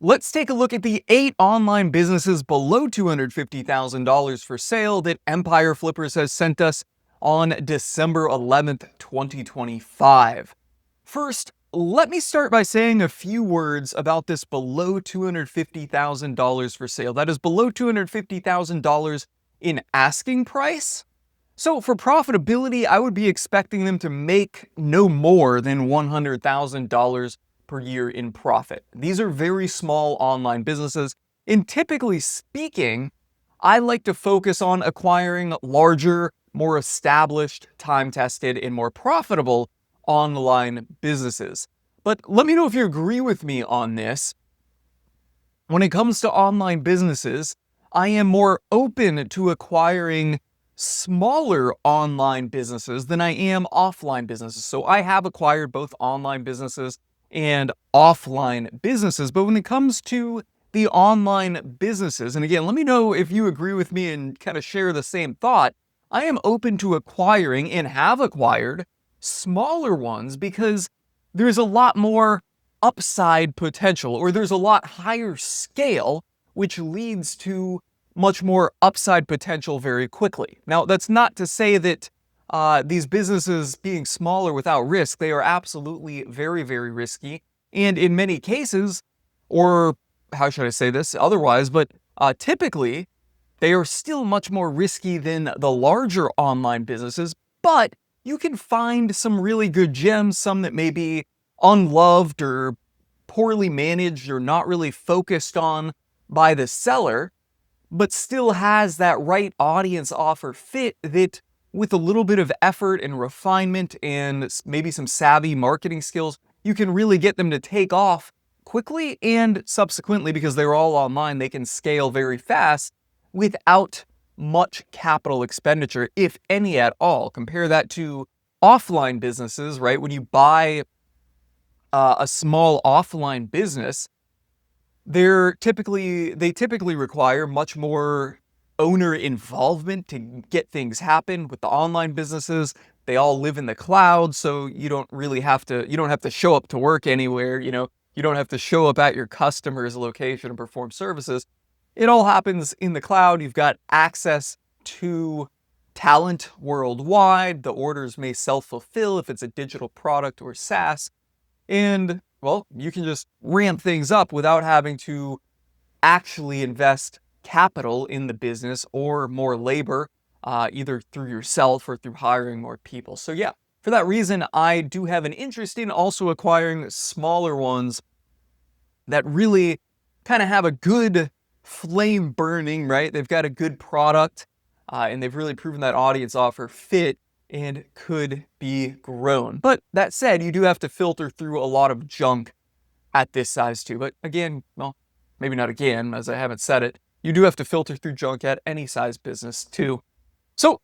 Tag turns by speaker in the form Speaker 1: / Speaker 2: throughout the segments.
Speaker 1: Let's take a look at the 8 online businesses below $250,000 for sale that Empire Flippers has sent us on December 11th, 2025. First, let me start by saying a few words about this below $250,000 for sale. That is below $250,000 in asking price. So for profitability, I would be expecting them to make no more than $100,000 per year in profit. These are very small online businesses, and typically speaking, I like to focus on acquiring larger, more established, time-tested, and more profitable online businesses. But let me know if you agree with me on this. When it comes to online businesses, I am more open to acquiring smaller online businesses than I am offline businesses. So I have acquired both online businesses and offline businesses. But when it comes to the online businesses, and again, let me know if you agree with me and kind of share the same thought, I am open to acquiring and have acquired smaller ones because there's a lot more upside potential, or there's a lot higher scale, which leads to much more upside potential very quickly. Now, that's not to say that these businesses being smaller without risk, they are absolutely very, very risky. And in many cases, or how should I say this otherwise, but typically, they are still much more risky than the larger online businesses, but you can find some really good gems, some that may be unloved or poorly managed or not really focused on by the seller, but still has that right audience offer fit that with a little bit of effort and refinement and maybe some savvy marketing skills, you can really get them to take off quickly, and subsequently, because they're all online, they can scale very fast without much capital expenditure, if any at all. Compare that to offline businesses, right? When you buy a small offline business, they typically require much more owner involvement to get things happen. With the online businesses, they all live in the cloud, so you don't have to show up to work anywhere, you don't have to show up at your customer's location and perform services. It all happens in the cloud. You've got access to talent worldwide. The orders may self-fulfill if it's a digital product or SaaS. And, well, you can just ramp things up without having to actually invest capital in the business or more labor, either through yourself or through hiring more people. So yeah, for that reason, I do have an interest in also acquiring smaller ones that really kind of have a good flame burning, right? They've got a good product, and they've really proven that audience offer fit and could be grown. But that said, you do have to filter through a lot of junk at this size too. But again, well, maybe not again, as I haven't said it, you do have to filter through junk at any size business too. So,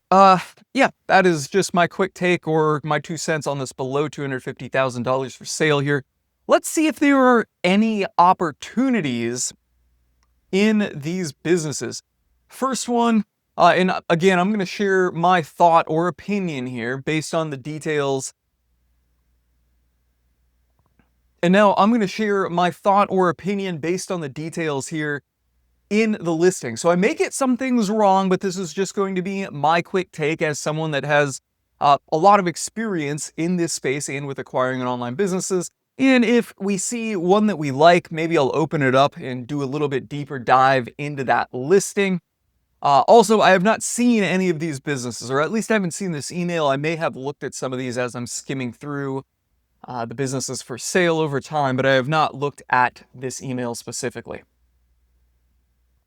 Speaker 1: yeah, that is just my quick take or my 2 cents on this below $250,000 for sale here. Let's see if there are any opportunities in these businesses. First one, and again, I'm going to share my thought or opinion here based on the details. And now I'm going to share my thought or opinion based on the details here in the listing. So I may get some things wrong, but this is just going to be my quick take as someone that has a lot of experience in this space and with acquiring and online businesses. And if we see one that we like, maybe I'll open it up and do a little bit deeper dive into that listing. Also, I have not seen any of these businesses, or at least I haven't seen this email. I may have looked at some of these as I'm skimming through the businesses for sale over time, but I have not looked at this email specifically.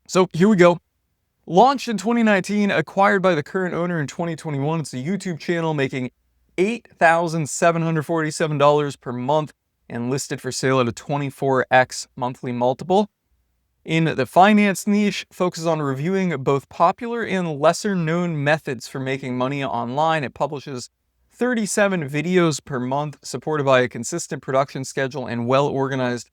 Speaker 1: So here we go. Launched in 2019, acquired by the current owner in 2021. It's a YouTube channel making $8,747 per month and listed for sale at a 24x monthly multiple. In the finance niche, focuses on reviewing both popular and lesser known methods for making money online. It publishes 37 videos per month, supported by a consistent production schedule and well-organized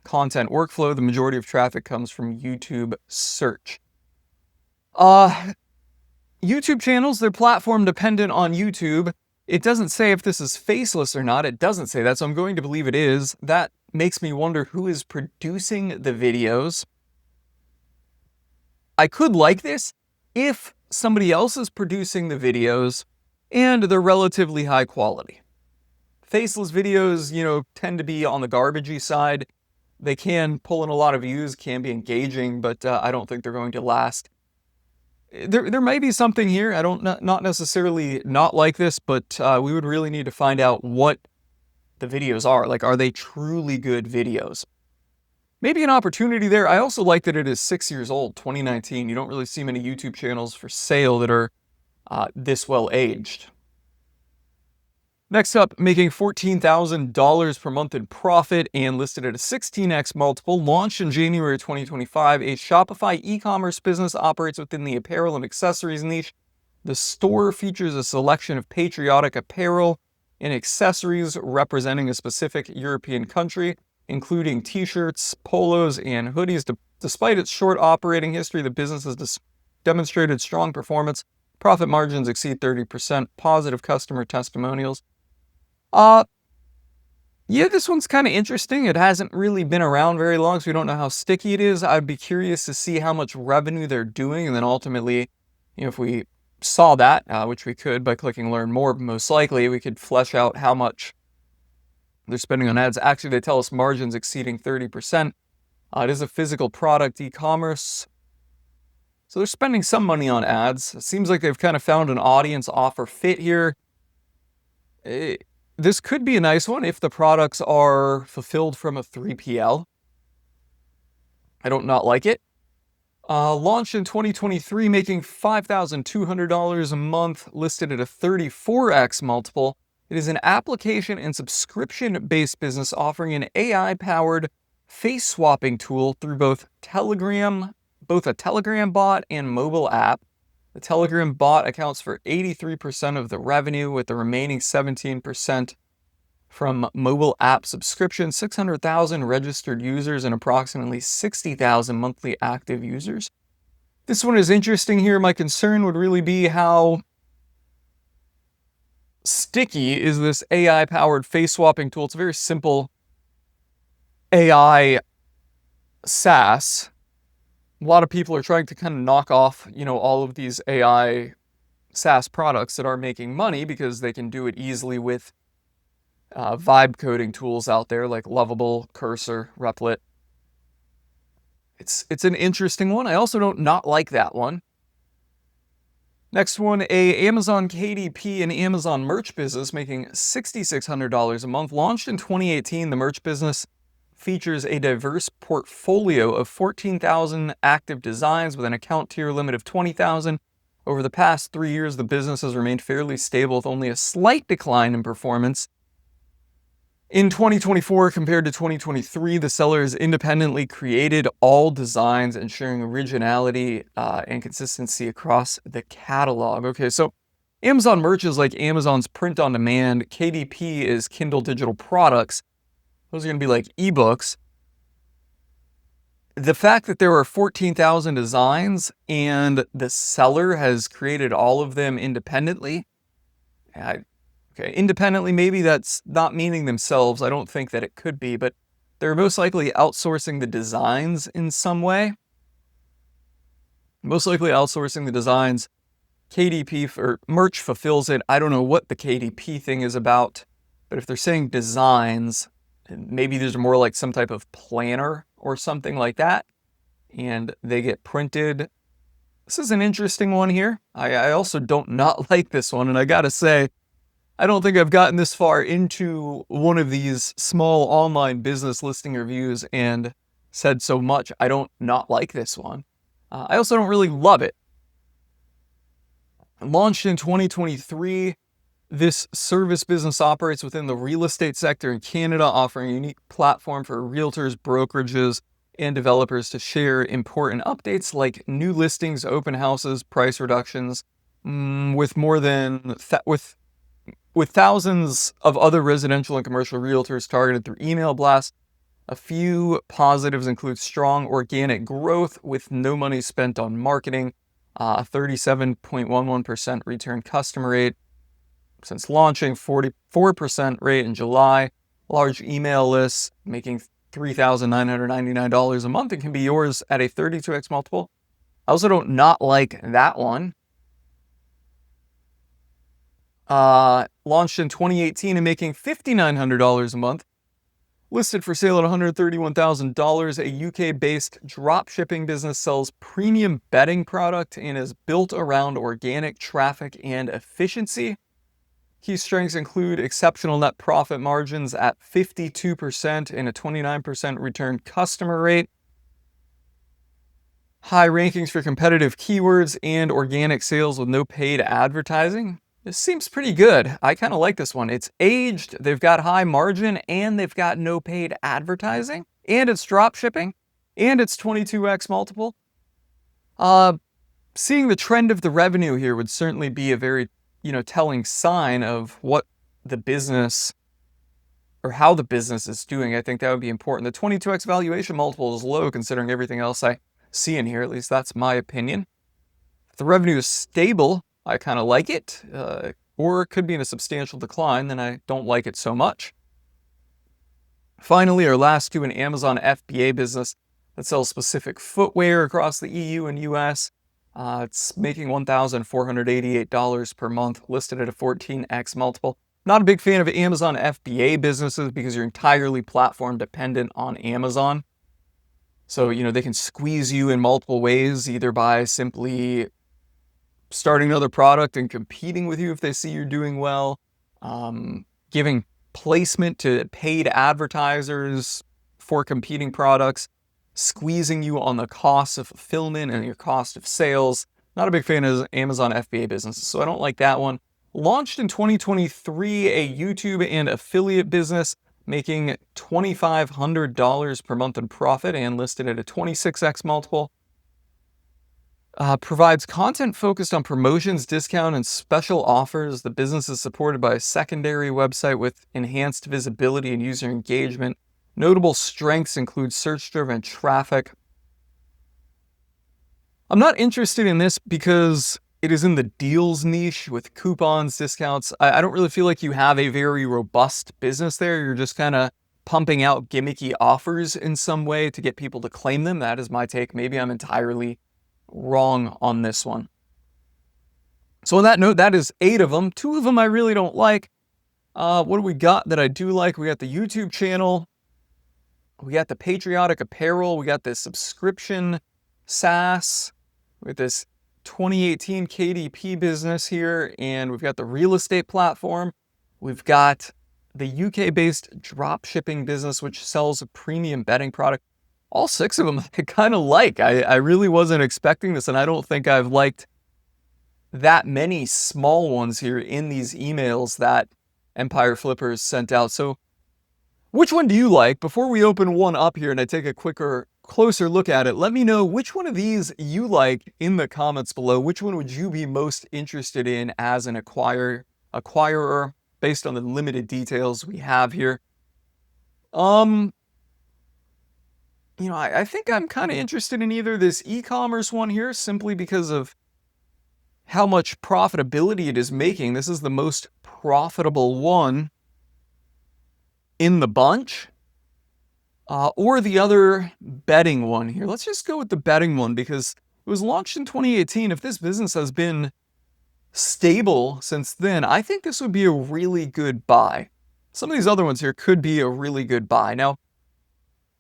Speaker 1: content workflow. The majority of traffic comes from YouTube search. YouTube channels, they're platform dependent on YouTube. It doesn't say if this is faceless or not. It doesn't say that, so I'm going to believe it is. That makes me wonder who is producing the videos. I could like this if somebody else is producing the videos and they're relatively high quality. Faceless videos, tend to be on the garbagey side. They can pull in a lot of views, can be engaging, but I don't think they're going to last. There may be something here. I don't not necessarily not like this, but we would really need to find out what the videos are. Like, are they truly good videos? Maybe an opportunity there. I also like that it is 6 years old, 2019. You don't really see many YouTube channels for sale that are this well aged. Next up, making $14,000 per month in profit and listed at a 16x multiple, launched in January 2025, a Shopify e-commerce business operates within the apparel and accessories niche. The store features a selection of patriotic apparel and accessories representing a specific European country, including t-shirts, polos, and hoodies. Despite its short operating history, the business has demonstrated strong performance. Profit margins exceed 30%, positive customer testimonials. Yeah, this one's kind of interesting. It hasn't really been around very long, so we don't know how sticky it is. I'd be curious to see how much revenue they're doing, and then ultimately, if we saw that, which we could by clicking learn more, most likely, we could flesh out how much they're spending on ads. Actually, they tell us margins exceeding 30%. It is a physical product, e-commerce. So they're spending some money on ads. It seems like they've kind of found an audience offer fit here. This could be a nice one if the products are fulfilled from a 3PL. I don't not like it. Launched in 2023, making $5,200 a month, listed at a 34x multiple. It is an application and subscription-based business offering an AI-powered face swapping tool through both a Telegram bot and mobile app. The Telegram bot accounts for 83% of the revenue, with the remaining 17% from mobile app subscription, 600,000 registered users, and approximately 60,000 monthly active users. This one is interesting here. My concern would really be how sticky is this AI-powered face swapping tool. It's a very simple AI SaaS. A lot of people are trying to kind of knock off, all of these AI SaaS products that are making money because they can do it easily with vibe coding tools out there like Lovable, Cursor, Replit. It's an interesting one. I also don't not like that one. Next one, a Amazon KDP and Amazon merch business making $6,600 a month. Launched in 2018, the merch business features a diverse portfolio of 14,000 active designs with an account tier limit of 20,000. Over the past 3 years, the business has remained fairly stable with only a slight decline in performance. In 2024 compared to 2023, the seller has independently created all designs, ensuring originality and consistency across the catalog. Okay, so Amazon merch is like Amazon's print on demand. KDP is Kindle digital products. Those are going to be like ebooks. The fact that there are 14,000 designs and the seller has created all of them independently. Independently, maybe that's not meaning themselves. I don't think that it could be, but they're most likely outsourcing the designs in some way. Most likely outsourcing the designs. KDP for merch fulfills it. I don't know what the KDP thing is about, but if they're saying designs, maybe these are more like some type of planner or something like that, and they get printed. This is an interesting one here. I also don't not like this one, and I gotta say, I don't think I've gotten this far into one of these small online business listing reviews and said so much. I don't not like this one. I also don't really love it. Launched in 2023, this service business operates within the real estate sector in Canada, offering a unique platform for realtors, brokerages, and developers to share important updates like new listings, open houses, price reductions, with thousands of other residential and commercial realtors targeted through email blasts. A few positives include strong organic growth with no money spent on marketing, a 37.11% return customer rate since launching, 44% rate in July, large email lists, making $3,999 a month. It can be yours at a 32x multiple. I also don't not like that one. Launched in 2018 and making $5,900 a month. Listed for sale at $131,000, a UK-based drop shipping business sells premium bedding product and is built around organic traffic and efficiency. Key strengths include exceptional net profit margins at 52% and a 29% return customer rate, high rankings for competitive keywords, and organic sales with no paid advertising. This seems pretty good. I kind of like this one. It's aged, they've got high margin, and they've got no paid advertising, and it's drop shipping, and it's 22x multiple. Seeing the trend of the revenue here would certainly be a very, telling sign of what the business or how the business is doing. I think that would be important. The 22x valuation multiple is low considering everything else I see in here. At least that's my opinion. If the revenue is stable, I kind of like it, or it could be in a substantial decline, then I don't like it so much. Finally, our last two, an Amazon FBA business that sells specific footwear across the EU and US. It's making $1,488 per month, listed at a 14x multiple. Not a big fan of Amazon FBA businesses because you're entirely platform dependent on Amazon. So, they can squeeze you in multiple ways, either by simply starting another product and competing with you if they see you're doing well, giving placement to paid advertisers for competing products, squeezing you on the cost of fulfillment and your cost of sales. Not a big fan of Amazon FBA businesses, so I don't like that one. Launched in 2023, a YouTube and affiliate business, making $2,500 per month in profit and listed at a 26x multiple. Provides content focused on promotions, discount, and special offers. The business is supported by a secondary website with enhanced visibility and user engagement. Notable strengths include search-driven traffic. I'm not interested in this because it is in the deals niche with coupons, discounts. I don't really feel like you have a very robust business there. You're just kind of pumping out gimmicky offers in some way to get people to claim them. That is my take. Maybe I'm entirely wrong on this one. So on that note, that is 8 of them. 2 of them I really don't like. What do we got that I do like? We got the YouTube channel. We got the patriotic apparel. We got this subscription SaaS with this 2018 KDP business here. And we've got the real estate platform. We've got the UK-based drop shipping business, which sells a premium bedding product. All 6 of them I kind of like. I really wasn't expecting this, and I don't think I've liked that many small ones here in these emails that Empire Flippers sent out. So which one do you like? Before we open one up here and I take a closer look at it, let me know which one of these you like in the comments below. Which one would you be most interested in as an acquirer based on the limited details we have here? I think I'm kind of interested in either this e-commerce one here simply because of how much profitability it is making. This is the most profitable one in the bunch. Or the other betting one here. Let's just go with the betting one because it was launched in 2018. If this business has been stable since then, I think this would be a really good buy. Some of these other ones here could be a really good buy. Now,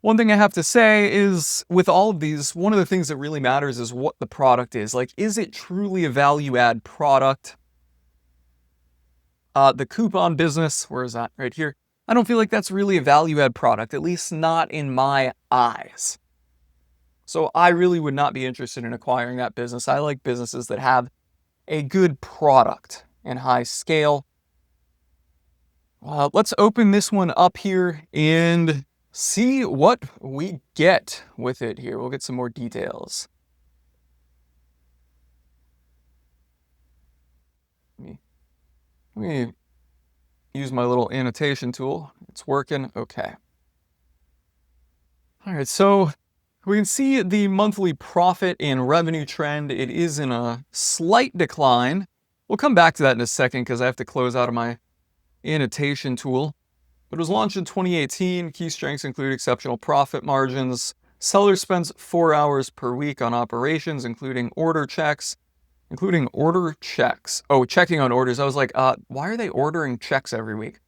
Speaker 1: one thing I have to say is with all of these, one of the things that really matters is what the product is. Like, is it truly a value-add product? The coupon business, where is that? Right here. I don't feel like that's really a value-add product, at least not in my eyes. So I really would not be interested in acquiring that business. I like businesses that have a good product and high scale. Let's open this one up here and see what we get with it here. We'll get some more details. Let me use my little annotation tool. It's working. Okay. All right, so we can see the monthly profit and revenue trend. It is in a slight decline. We'll come back to that in a second because I have to close out of my annotation tool. It was launched in 2018. Key strengths include exceptional profit margins. Seller spends 4 hours per week on operations, including order checks. Oh, checking on orders. I was like, why are they ordering checks every week?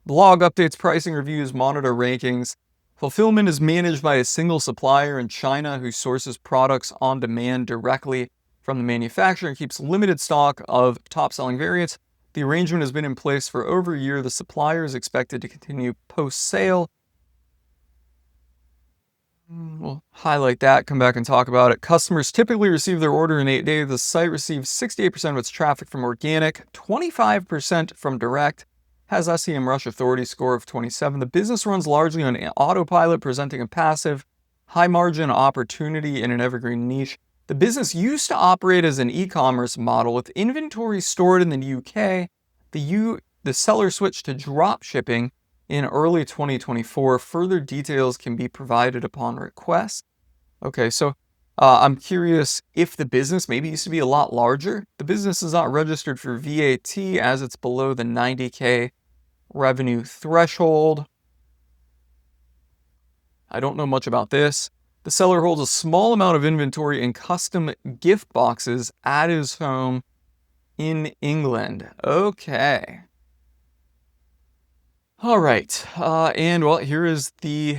Speaker 1: Blog updates, pricing reviews, monitor rankings. Fulfillment is managed by a single supplier in China who sources products on demand directly from the manufacturer and keeps limited stock of top-selling variants. The arrangement has been in place for over a year. The supplier is expected to continue post-sale. We'll highlight that, come back and talk about it. Customers typically receive their order in 8 days. The site receives 68% of its traffic from organic, 25% from direct, has SEM Rush Authority score of 27. The business runs largely on autopilot, presenting a passive, high-margin opportunity in an evergreen niche. The business used to operate as an e-commerce model with inventory stored in the UK. The seller switched to drop shipping in early 2024. Further details can be provided upon request. Okay, so I'm curious if the business maybe used to be a lot larger. The business is not registered for VAT as it's below the 90K revenue threshold. I don't know much about this. The seller holds a small amount of inventory in custom gift boxes at his home in England. Okay. All right. And well, here is the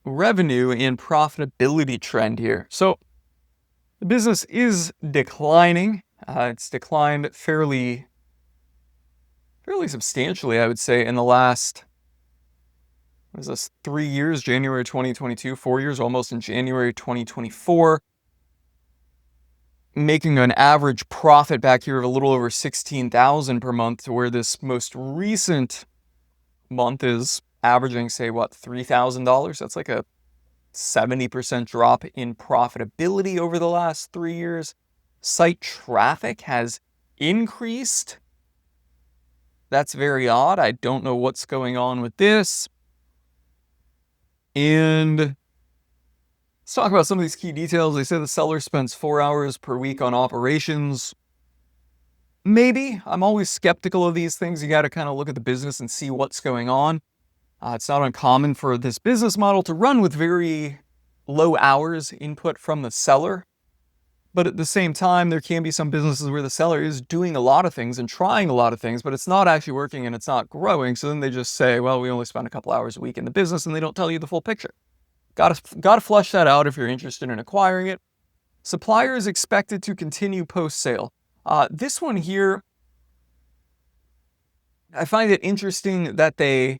Speaker 1: revenue and profitability trend here. So the business is declining. It's declined fairly substantially, I would say, in the last, what is this, 3 years, January 2022, 4 years almost in January 2024, making an average profit back here of a little over $16,000 per month, to where this most recent month is averaging, say, what, $3,000? That's like a 70% drop in profitability over the last 3 years. Site traffic has increased. That's very odd. I don't know what's going on with this. And let's talk about some of these key details. They say the seller spends 4 hours per week on operations. Maybe. I'm always skeptical of these things. You got to kind of look at the business and see what's going on. It's not uncommon for this business model to run with very low hours input from the seller. But at the same time, there can be some businesses where the seller is doing a lot of things and trying a lot of things, but it's not actually working and it's not growing. So then they just say, well, we only spend a couple hours a week in the business, and they don't tell you the full picture. Got to flush that out if you're interested in acquiring it. Supplier is expected to continue post-sale. This one here, I find it interesting that they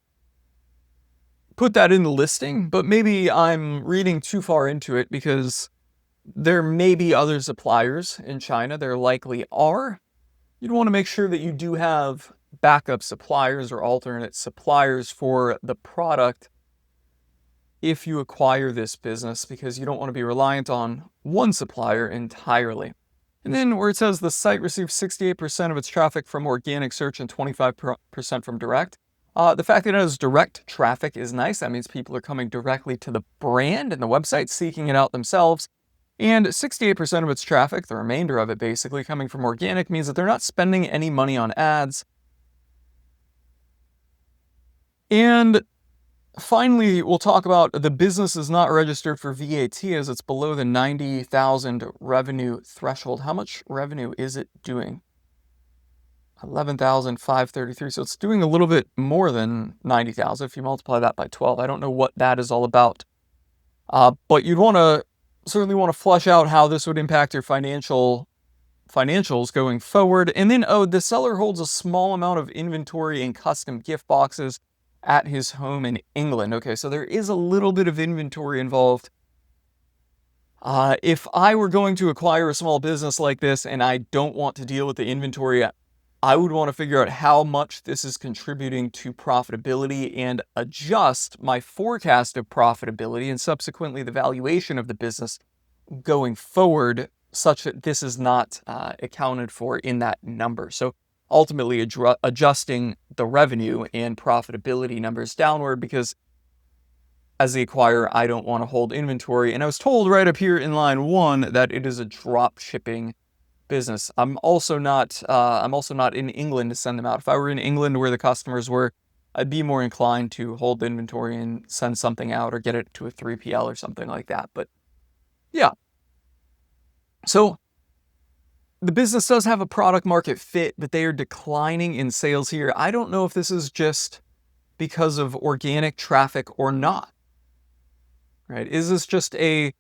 Speaker 1: put that in the listing, but maybe I'm reading too far into it, because there may be other suppliers in China. There likely are. You'd want to make sure that you do have backup suppliers or alternate suppliers for the product if you acquire this business, because you don't want to be reliant on one supplier entirely. And then where it says the site receives 68% of its traffic from organic search and 25% from direct. The fact that it has direct traffic is nice. That means people are coming directly to the brand and the website, seeking it out themselves. And 68% of its traffic, the remainder of it basically, coming from organic, means that they're not spending any money on ads. And finally, we'll talk about the business is not registered for VAT as it's below the 90,000 revenue threshold. How much revenue is it doing? 11,533. So it's doing a little bit more than 90,000 if you multiply that by 12. I don't know what that is all about. But you'd certainly want to flush out how this would impact your financials going forward. And then, the seller holds a small amount of inventory in custom gift boxes at his home in England. Okay, so there is a little bit of inventory involved. If I were going to acquire a small business like this and I don't want to deal with the inventory, I would want to figure out how much this is contributing to profitability and adjust my forecast of profitability and subsequently the valuation of the business going forward, such that this is not accounted for in that number. So ultimately adjusting the revenue and profitability numbers downward, because as the acquirer, I don't want to hold inventory. And I was told right up here in line 1 that it is a drop shipping business. I'm also not in England to send them out. If I were in England where the customers were, I'd be more inclined to hold the inventory and send something out or get it to a 3PL or something like that. But yeah. So the business does have a product market fit, but they are declining in sales here. I don't know if this is just because of organic traffic or not, right? Is this just a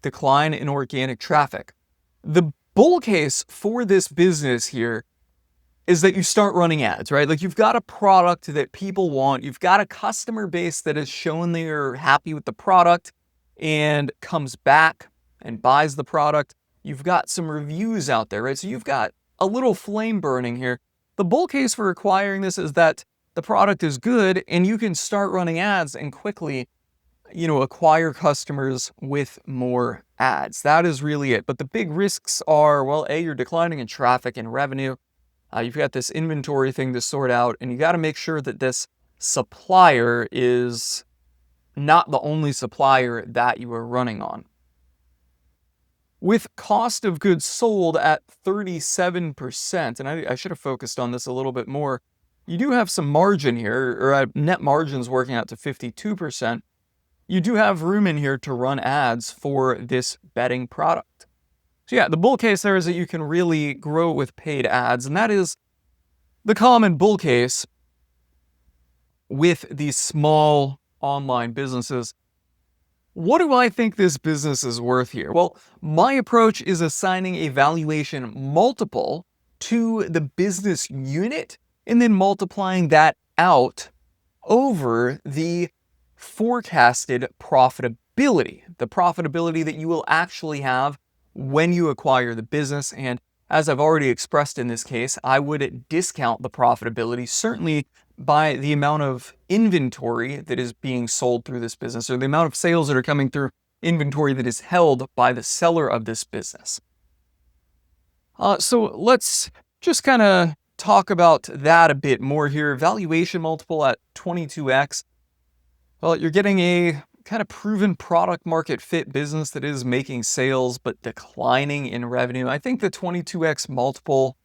Speaker 1: decline in organic traffic? The bull case for this business here is that you start running ads, right? Like you've got a product that people want. You've got a customer base that has shown they're happy with the product and comes back and buys the product. You've got some reviews out there, right? So you've got a little flame burning here. The bull case for acquiring this is that the product is good and you can start running ads and quickly, acquire customers with more ads. That is really it. But the big risks are, well, A, you're declining in traffic and revenue. You've got this inventory thing to sort out, and you got to make sure that this supplier is not the only supplier that you are running on. With cost of goods sold at 37%, and I should have focused on this a little bit more, you do have some margin here, or net margins working out to 52%. You do have room in here to run ads for this bedding product. So yeah, the bull case there is that you can really grow with paid ads, and that is the common bull case with these small online businesses. What do I think this business is worth here? Well, my approach is assigning a valuation multiple to the business unit and then multiplying that out over the forecasted profitability, the profitability that you will actually have when you acquire the business. And as I've already expressed in this case, I would discount the profitability certainly by the amount of inventory that is being sold through this business, or the amount of sales that are coming through inventory that is held by the seller of this business. So let's just kind of talk about that a bit more here. Valuation multiple at 22x. Well, you're getting a kind of proven product market fit business that is making sales but declining in revenue. I think the 22x multiple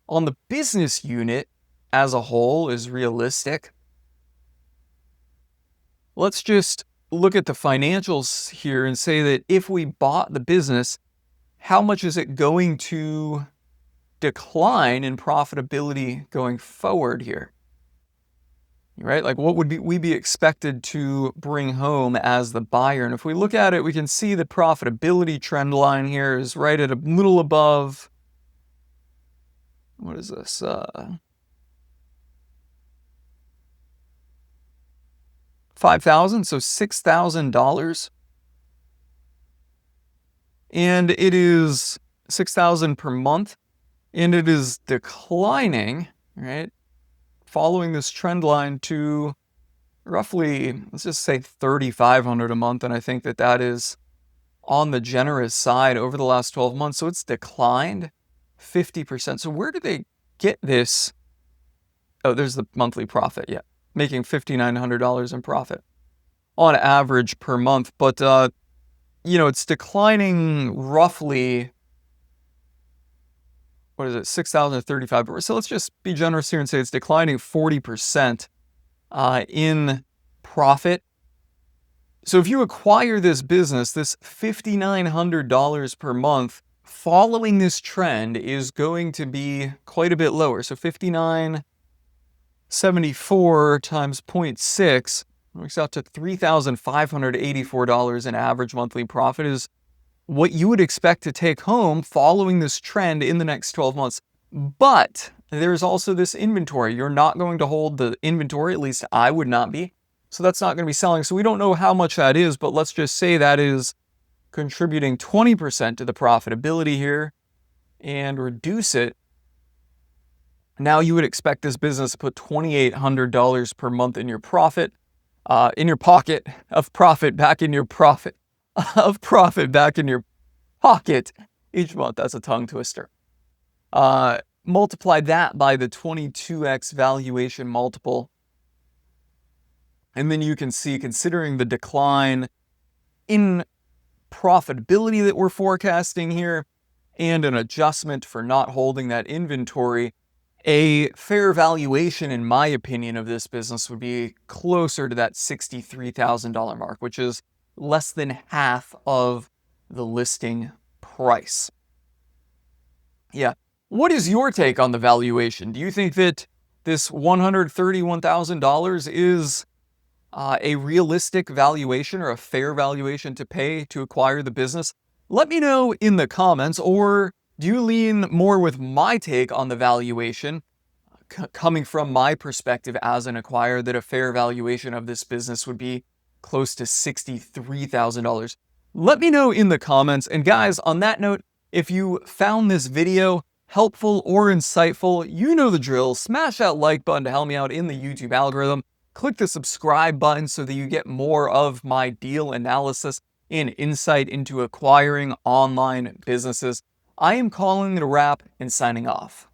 Speaker 1: on the business unit as a whole is realistic. Let's just look at the financials here and say that if we bought the business, how much is it going to decline in profitability going forward here? Right? Like what would we be expected to bring home as the buyer? And if we look at it, we can see the profitability trend line here is right at a little above, what is this? $5,000, so $6,000. And it is $6,000 per month, and it is declining, right? Following this trend line to roughly, let's just say $3,500 a month. And I think that is on the generous side over the last 12 months. So it's declined 50%. So where do they get this? Oh, there's the monthly profit. Yeah. Making $5,900 in profit on average per month. But, it's declining roughly, what is it, 6,035. So let's just be generous here and say it's declining 40% in profit. So if you acquire this business, this $5,900 per month, following this trend is going to be quite a bit lower. So 5,974 times 0.6 works out to $3,584 in average monthly profit is what you would expect to take home following this trend in the next 12 months. But there's also this inventory. You're not going to hold the inventory, at least I would not be. So that's not going to be selling. So we don't know how much that is, but let's just say that is contributing 20% to the profitability here and reduce it. Now you would expect this business to put $2,800 per month in your profit, in your pocket of profit back in your profit, of profit back in your pocket each month. That's a tongue twister. Multiply that by the 22x valuation multiple. And then you can see, considering the decline in profitability that we're forecasting here and an adjustment for not holding that inventory, A fair valuation, in my opinion, of this business would be closer to that $63,000 mark, which is less than half of the listing price. Yeah. What is your take on the valuation? Do you think that this $131,000 is a realistic valuation or a fair valuation to pay to acquire the business? Let me know in the comments, or do you lean more with my take on the valuation, coming from my perspective as an acquirer, that a fair valuation of this business would be close to $63,000? Let me know in the comments. And guys, on that note, if you found this video helpful or insightful, you know the drill. Smash that like button to help me out in the YouTube algorithm. Click the subscribe button so that you get more of my deal analysis and insight into acquiring online businesses. I am calling it a wrap and signing off.